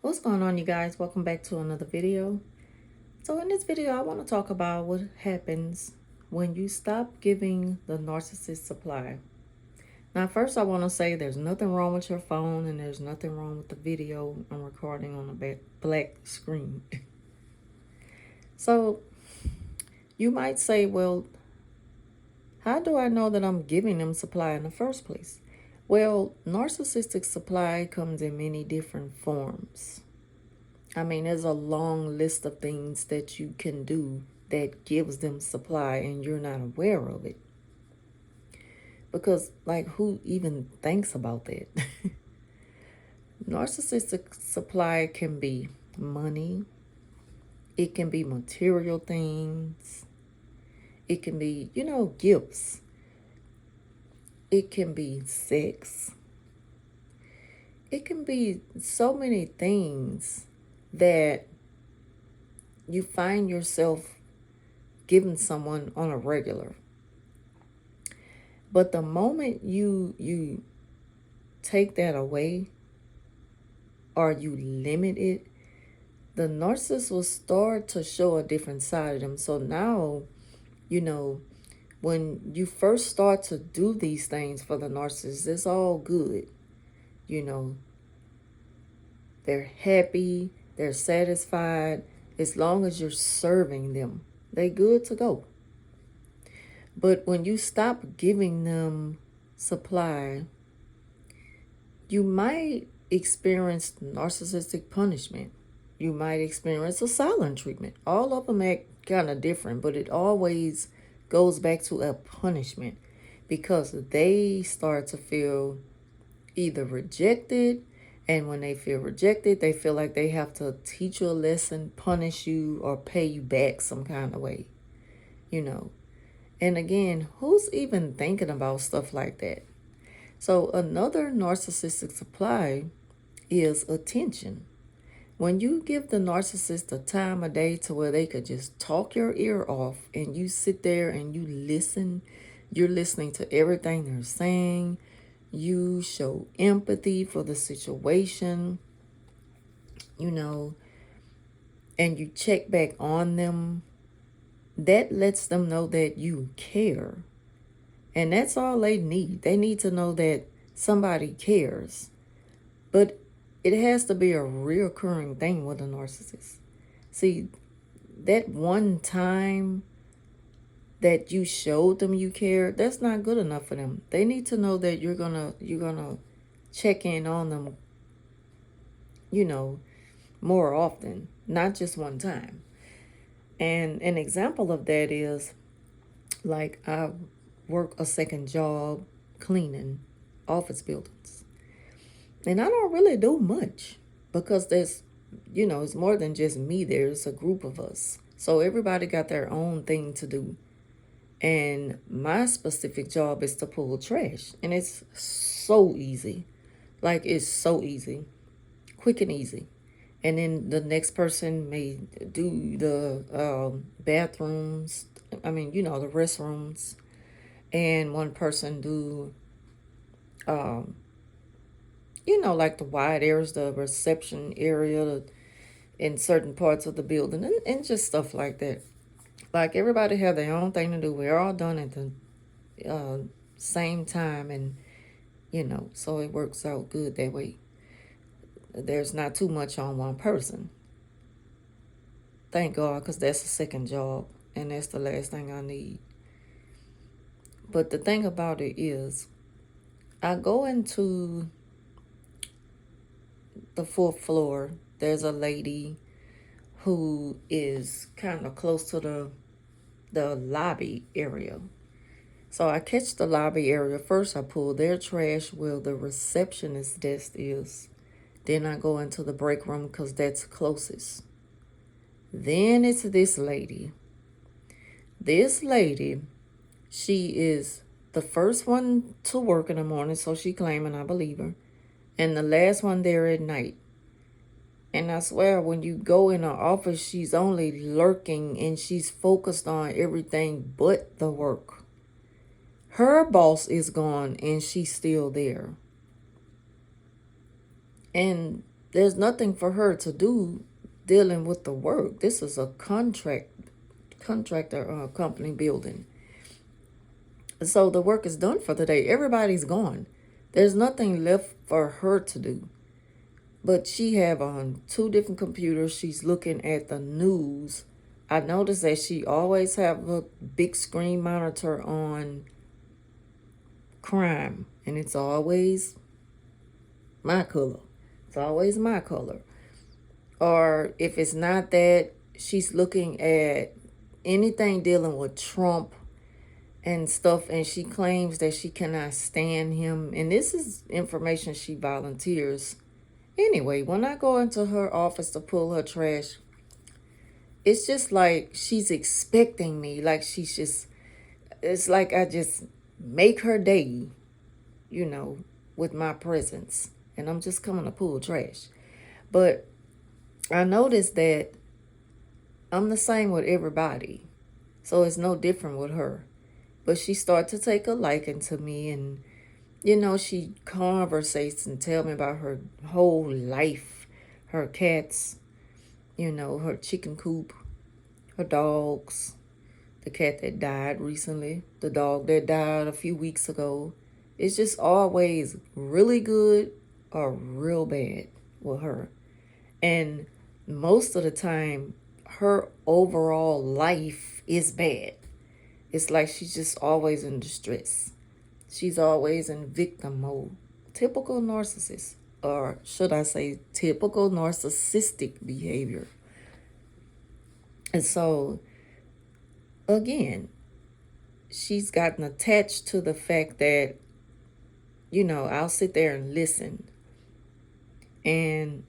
What's going on, you guys? Welcome back to another video. So in this video, I want to talk about what happens when you stop giving the narcissist supply. Now, first I want to say there's nothing wrong with your phone and there's nothing wrong with the video I'm recording on a black screen. So you might say, well, how do I know that I'm giving them supply in the first place? Well, narcissistic supply comes in many different forms. I mean, there's a long list of things that you can do that gives them supply and you're not aware of it. Because, like, who even thinks about that? Narcissistic supply can be money. It can be material things. It can be, gifts. It can be sex. It can be so many things that you find yourself giving someone on a regular. But the moment you take that away or you limit it, the narcissist will start to show a different side of them. So now, when you first start to do these things for the narcissist, it's all good. They're happy, they're satisfied. As long as you're serving them, they good to go. But when you stop giving them supply, you might experience narcissistic punishment. You might experience a silent treatment. All of them act kind of different, but it always goes back to a punishment because they start to feel either rejected, and when they feel rejected, they feel like they have to teach you a lesson, punish you, or pay you back some kind of way, And again, who's even thinking about stuff like that? So another narcissistic supply is attention. When you give the narcissist a time of day to where they could just talk your ear off and you sit there and you listen, you're listening to everything they're saying, you show empathy for the situation, and you check back on them, that lets them know that you care. And that's all they need. They need to know that somebody cares. But it has to be a reoccurring thing with a narcissist. See, that one time that you showed them you care, that's not good enough for them. They need to know that you're gonna check in on them, more often, not just one time. And an example of that is, like, I work a second job cleaning office buildings. And I don't really do much because there's, it's more than just me. There's a group of us. So everybody got their own thing to do. And my specific job is to pull trash. And it's so easy. Like, it's so easy. Quick and easy. And then the next person may do the bathrooms. I mean, the restrooms. And one person do, like the wide areas, the reception area in certain parts of the building, and just stuff like that. Like, everybody have their own thing to do. We're all done at the same time, and, so it works out good that way. There's not too much on one person. Thank God, because that's a second job, and that's the last thing I need. But the thing about it is, I go into the 4th floor. There's a lady who is kind of close to the lobby area. So I catch the lobby area first. I pull their trash where the receptionist desk is. Then I go into the break room because that's closest. Then it's this lady. This lady, she is the first one to work in the morning, so she claiming, I believe her, and the last one there at night. And I swear, when you go in her office, she's only lurking and she's focused on everything but the work. Her boss is gone and she's still there. And there's nothing for her to do dealing with the work. This is a contractor company building. So the work is done for the day. Everybody's gone. There's nothing left for her to do. But she have on 2 different computers. She's looking at the news. I noticed that she always have a big screen monitor on crime. And it's always my color. It's always my color. Or if it's not that, she's looking at anything dealing with Trump and stuff, and she claims that she cannot stand him. And this is information she volunteers. Anyway, when I go into her office to pull her trash, it's just like she's expecting me. Like she's just, it's like I just make her day, with my presence. And I'm just coming to pull trash. But I noticed that I'm the same with everybody. So it's no different with her. But she started to take a liking to me, and she conversates and tell me about her whole life, her cats, her chicken coop, her dogs, the cat that died recently, the dog that died a few weeks ago. It's just always really good or real bad with her. And most of the time, her overall life is bad. It's like she's just always in distress. She's always in victim mode. Typical narcissist, or should I say typical narcissistic behavior. And so, again, she's gotten attached to the fact that, I'll sit there and listen. And,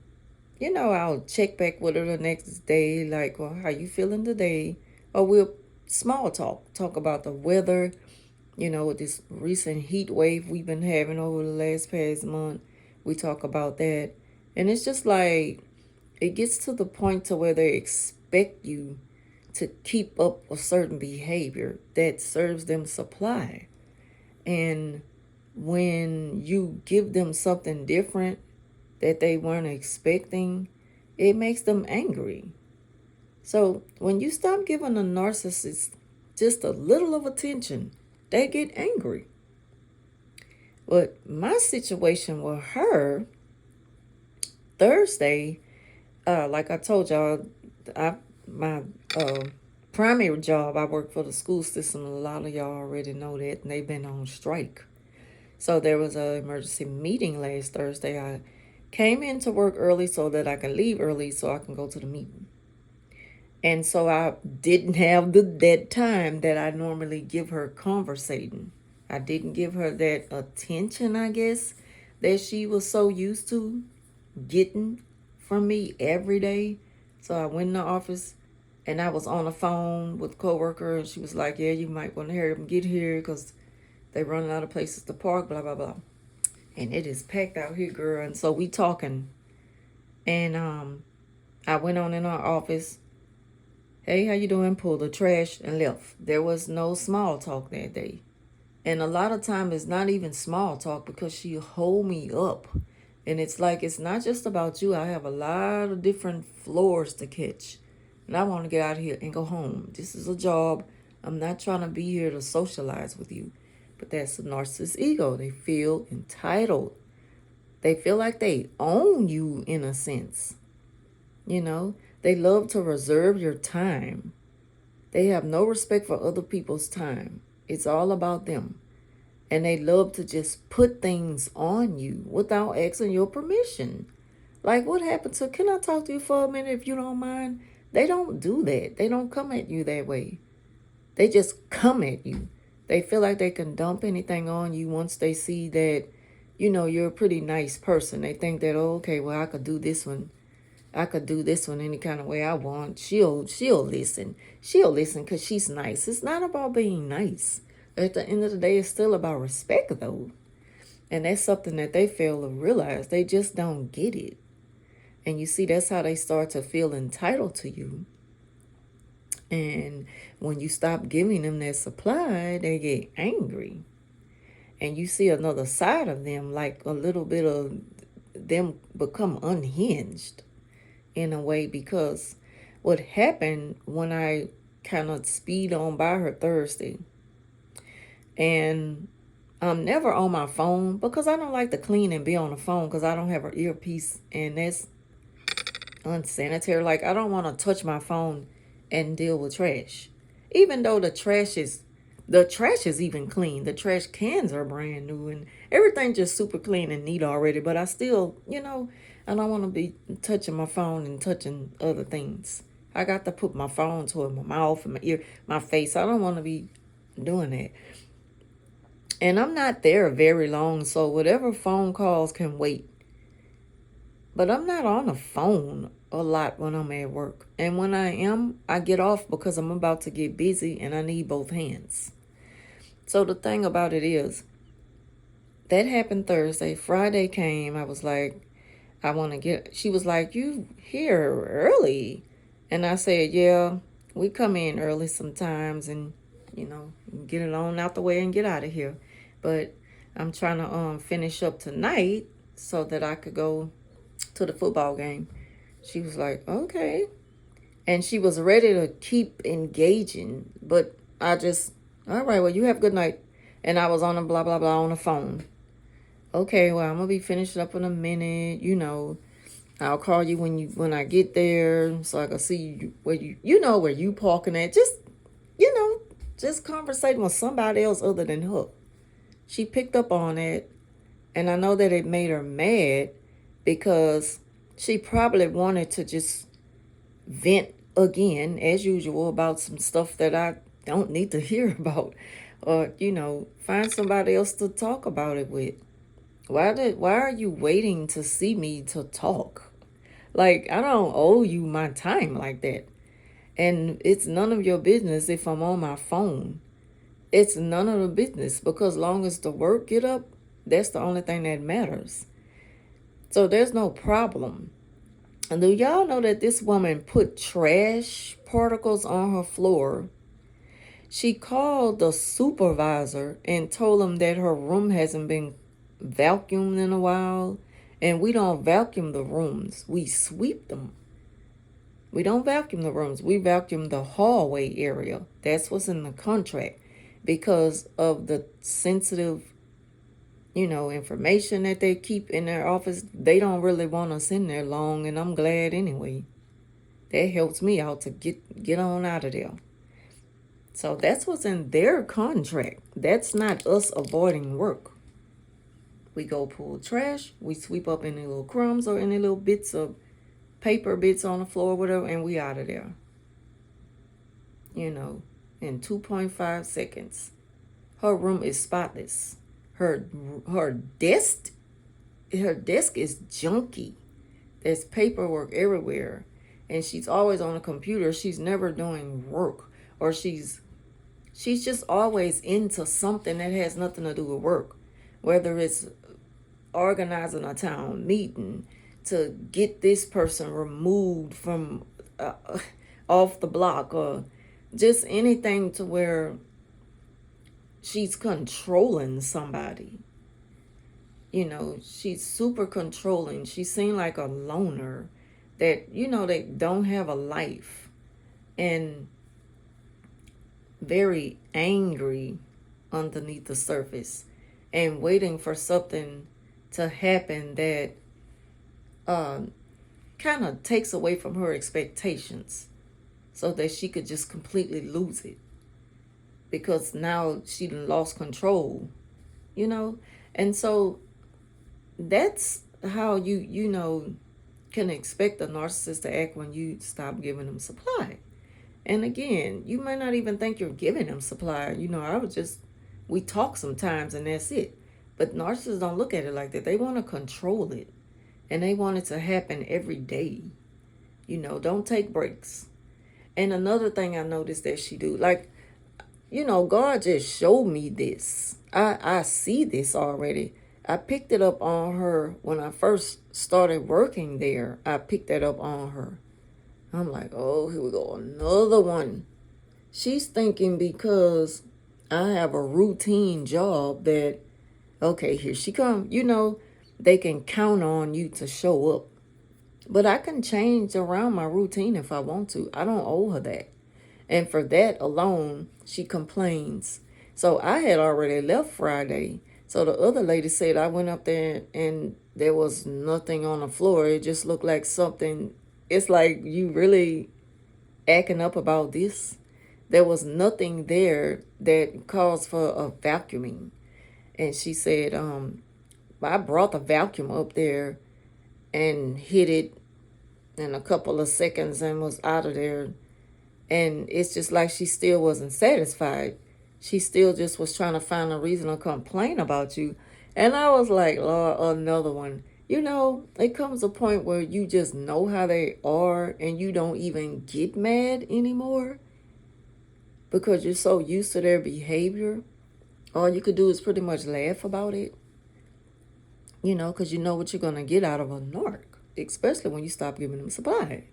I'll check back with her the next day, like, well, how you feeling today? Or we'll small talk about the weather, with this recent heat wave we've been having over the past month. We talk about that. And it's just like, it gets to the point to where they expect you to keep up a certain behavior that serves them supply. And when you give them something different that they weren't expecting, it makes them angry. So when you stop giving a narcissist just a little of attention, they get angry. But my situation with her, Thursday, like I told y'all, my primary job, I work for the school system. A lot of y'all already know that, and they've been on strike. So there was an emergency meeting last Thursday. I came into work early so that I can leave early so I can go to the meeting. And so I didn't have that time that I normally give her conversating. I didn't give her that attention, I guess, that she was so used to getting from me every day. So I went in the office and I was on the phone with a coworker, and she was like, yeah, you might want to hurry up and get here because they're running out of places to park, blah, blah, blah. And it is packed out here, girl. And so we talking. And I went on in our office. Hey, how you doing? Pulled the trash and left. There was no small talk that day. And a lot of time it's not even small talk because she hold me up. And it's like, it's not just about you. I have a lot of different floors to catch. And I want to get out of here and go home. This is a job. I'm not trying to be here to socialize with you. But that's a narcissist ego. They feel entitled. They feel like they own you in a sense. They love to reserve your time. They have no respect for other people's time. It's all about them. And they love to just put things on you without asking your permission. Like, what happened to, can I talk to you for a minute if you don't mind? They don't do that. They don't come at you that way. They just come at you. They feel like they can dump anything on you once they see that, you're a pretty nice person. They think that, oh, okay, well, I could do this one. I could do this one any kind of way I want. She'll listen. She'll listen because she's nice. It's not about being nice. At the end of the day, it's still about respect, though. And that's something that they fail to realize. They just don't get it. And you see, that's how they start to feel entitled to you. And when you stop giving them that supply, they get angry. And you see another side of them, like a little bit of them become unhinged in a way, because what happened when I kind of speed on by her Thursday, and I'm never on my phone because I don't like to clean and be on the phone because I don't have an earpiece, and that's unsanitary. Like, I don't want to touch my phone and deal with trash. Even though the trash is even clean. The trash cans are brand new and everything just super clean and neat already. But I still, I don't want to be touching my phone and touching other things. I got to put my phone toward my mouth and my ear, my face. I don't want to be doing that. And I'm not there very long, so whatever phone calls can wait. But I'm not on the phone a lot when I'm at work. And when I am, I get off because I'm about to get busy and I need both hands. So the thing about it is, that happened Thursday. Friday came. I was like, she was like, you here early? And I said, yeah, we come in early sometimes and, get it on out the way and get out of here. But I'm trying to finish up tonight so that I could go to the football game. She was like, okay. And she was ready to keep engaging. But I just, all right, well, you have a good night. And I was on a blah, blah, blah on the phone. Okay, well, I'm going to be finished up in a minute. I'll call you when I get there so I can see you where where you parking at. Just conversating with somebody else other than her. She picked up on it. And I know that it made her mad because she probably wanted to just vent again, as usual, about some stuff that I don't need to hear about. Or, find somebody else to talk about it with. Why are you waiting to see me to talk? Like, I don't owe you my time like that. And it's none of your business if I'm on my phone. It's none of the business because long as the work get up, that's the only thing that matters. So there's no problem. And do y'all know that this woman put trash particles on her floor? She called the supervisor and told him that her room hasn't been vacuumed in a while. And we don't vacuum the rooms. We sweep them. We don't vacuum the rooms. We vacuum the hallway area. That's what's in the contract. Because of the sensitive, information that they keep in their office, they don't really want us in there long, and I'm glad anyway. That helps me out to get on out of there. So that's what's in their contract. That's not us avoiding work. We go pull trash, we sweep up any little crumbs or any little bits of paper bits on the floor or whatever, and we out of there. In 2.5 seconds. Her room is spotless. Her desk is junky. There's paperwork everywhere. And she's always on a computer. She's never doing work. Or she's just always into something that has nothing to do with work. Whether it's organizing a town meeting to get this person removed from off the block, or just anything to where she's controlling somebody. She's super controlling. She seemed like a loner that, they don't have a life, and very angry underneath the surface and waiting for something to happen that kind of takes away from her expectations so that she could just completely lose it. Because now she lost control, And so that's how you can expect a narcissist to act when you stop giving them supply. And again, you might not even think you're giving them supply. We talk sometimes and that's it. But narcissists don't look at it like that. They want to control it. And they want it to happen every day. Don't take breaks. And another thing I noticed that she do, like, God just showed me this. I see this already. I picked it up on her when I first started working there. I picked that up on her. I'm like, oh, here we go, another one. She's thinking because I have a routine job that, okay, here she come. they can count on you to show up. But I can change around my routine if I want to. I don't owe her that. And for that alone, she complains. So I had already left Friday. So the other lady said I went up there and there was nothing on the floor. It just looked like something. It's like, you really acting up about this? There was nothing there that calls for a vacuuming. And she said, I brought the vacuum up there and hit it in a couple of seconds and was out of there. And it's just like she still wasn't satisfied. She still just was trying to find a reason to complain about you. And I was like, Lord, another one. You know, it comes a point where you just know how they are and you don't even get mad anymore because you're so used to their behavior. All you could do is pretty much laugh about it, you know, because you know what you're going to get out of a narc, especially when you stop giving them supply.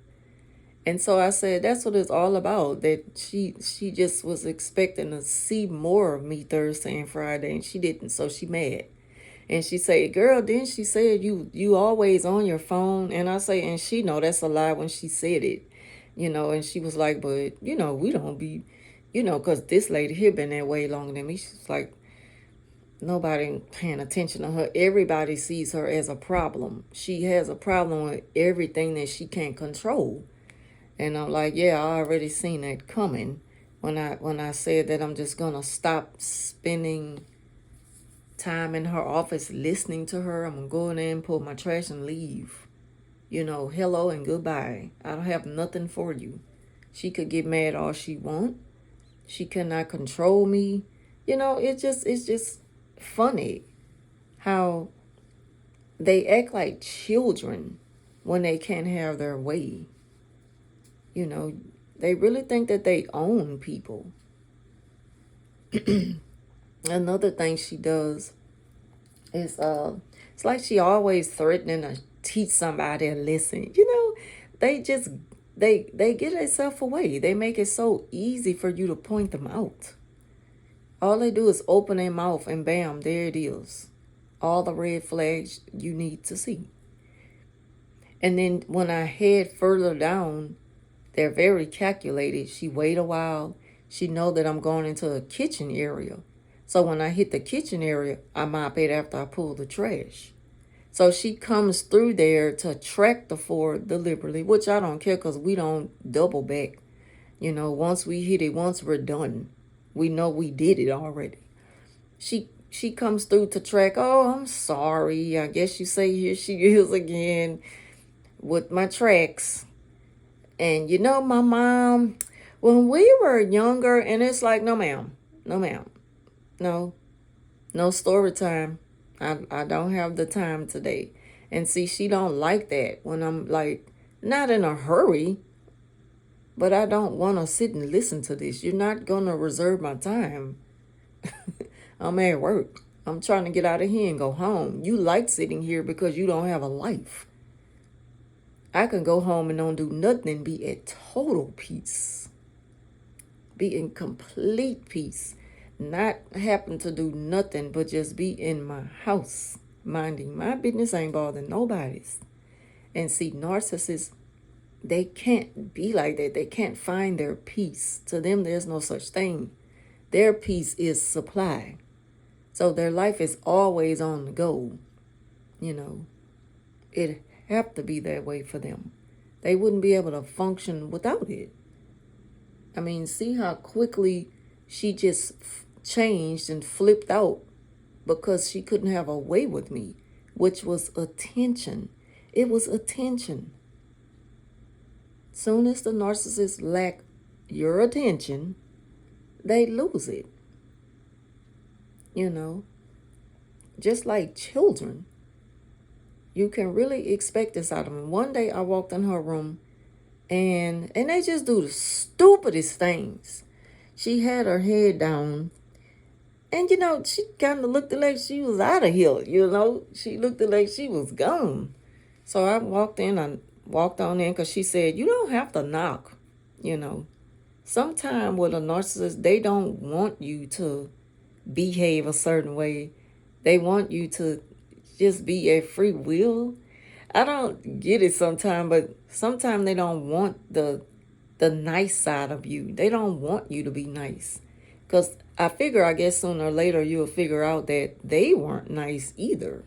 And so I said, that's what it's all about, that she just was expecting to see more of me Thursday and Friday, and she didn't, so she mad. And she said, girl, didn't she say you always on your phone? And I say, and she know that's a lie when she said it, you know. And she was like, but, you know, we don't be, you know, because this lady here been that way longer than me. She's like, nobody paying attention to her. Everybody sees her as a problem. She has a problem with everything that she can't control. And I'm like, yeah, I already seen that coming when I said that I'm just gonna stop spending time in her office listening to her. I'm gonna go in there and pull my trash and leave. You know, hello and goodbye. I don't have nothing for you. She could get mad all she want. She cannot control me. You know, it's just funny how they act like children when they can't have their way. You know, they really think that they own people. Another thing she does is it's like she always threatening to teach somebody a lesson. You know, they just they get themselves away. They make it so easy for you to point them out. All they do is open their mouth and bam, there it is. All the red flags you need to see. And then when I head further down, they're very calculated. She wait a while. She know that I'm going into a kitchen area. So when I hit the kitchen area, I mop it after I pull the trash. So she comes through there to track the Ford deliberately, which I don't care because we don't double back. You know, once we hit it, once we're done, we know we did it already. She comes through to track, oh, I'm sorry. I guess you say here she is again with my tracks. And you know, my mom, when we were younger, and it's like, no ma'am, no ma'am, no story time. I don't have the time today. And see, she don't like that when I'm like, not in a hurry, but I don't want to sit and listen to this. You're not going to reserve my time. I'm at work. I'm trying to get out of here and go home. You like sitting here because you don't have a life. I can go home and don't do nothing and be at total peace. Be in complete peace. Not happen to do nothing but just be in my house. Minding my business, ain't bothering nobody's. And see, narcissists, they can't be like that. They can't find their peace. To them, there's no such thing. Their peace is supply. So their life is always on the go. You know, it have to be that way for them. They wouldn't be able to function without it. I mean, see how quickly she just changed and flipped out because she couldn't have a way with me, which was attention. It was attention. Soon as the narcissists lack your attention, they lose it. You know, just like children. You can really expect this out of them. One day I walked in her room and they just do the stupidest things. She had her head down and, you know, she kind of looked like she was out of here, you know. She looked like she was gone. So I walked on in because she said, you don't have to knock, you know. Sometimes with a narcissist, they don't want you to behave a certain way. They want you to just be at free will. I don't get it sometimes, but sometimes they don't want the nice side of you. They don't want you to be nice. Because I figure, I guess sooner or later you'll figure out that they weren't nice either.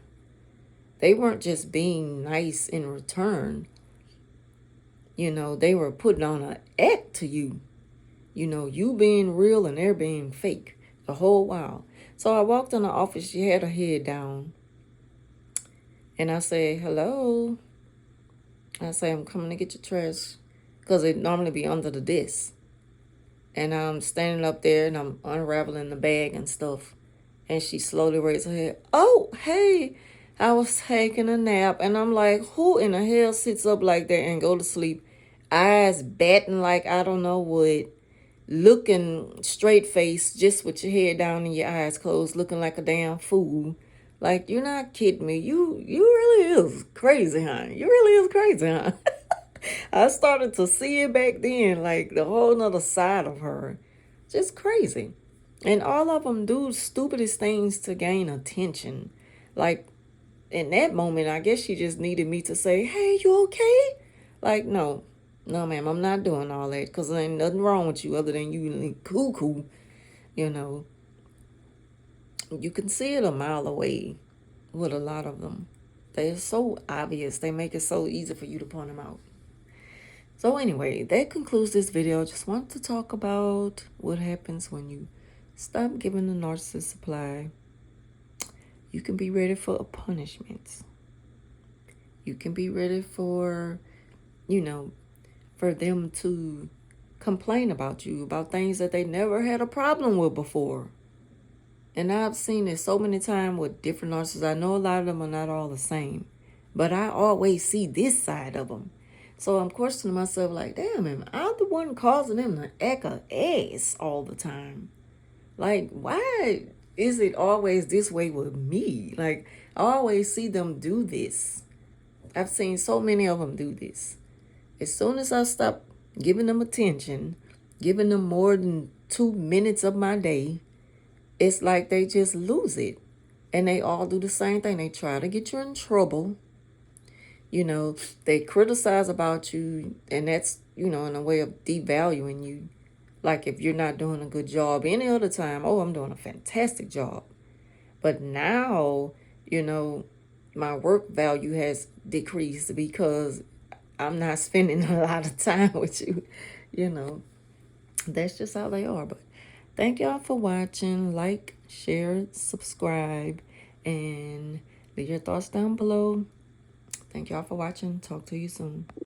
They weren't just being nice in return. You know, they were putting on an act to you. You know, you being real and they're being fake the whole while. So I walked in the office. She had her head down. And I said, hello. I say, I'm coming to get your trash. Because it normally be under the desk. And I'm standing up there and I'm unraveling the bag and stuff. And she slowly raised her head. Oh, hey. I was taking a nap. And I'm like, who in the hell sits up like that and go to sleep? Eyes batting like I don't know what. Looking straight face, just with your head down and your eyes closed, looking like a damn fool. Like, you're not kidding me. You really is crazy, huh? You really is crazy, huh? I started to see it back then, like the whole nother side of her. Just crazy. And all of them do stupidest things to gain attention. Like, in that moment, I guess she just needed me to say, hey, you okay? Like, no. No, ma'am, I'm not doing all that because there ain't nothing wrong with you other than you cuckoo, you know. You can see it a mile away with a lot of them. They're so obvious. They make it so easy for you to point them out. So anyway, that concludes this video. Just wanted to talk about what happens when you stop giving the narcissist supply. You can be ready for a punishment. You can be ready for, you know, for them to complain about you, about things that they never had a problem with before. And I've seen it so many times with different narcissists. I know a lot of them are not all the same, but I always see this side of them. So I'm questioning myself like, damn, am I the one causing them to act a ass all the time? Like, why is it always this way with me? Like, I always see them do this. I've seen so many of them do this. As soon as I stop giving them attention, giving them more than 2 minutes of my day, it's like they just lose it. And they all do the same thing. They try to get you in trouble. You know, they criticize about you, and that's, you know, in a way of devaluing you. Like if you're not doing a good job any other time, oh, I'm doing a fantastic job. But now, you know, my work value has decreased because I'm not spending a lot of time with you. You know, that's just how they are. But thank y'all for watching. Like, share, subscribe, and leave your thoughts down below. Thank y'all for watching. Talk to you soon.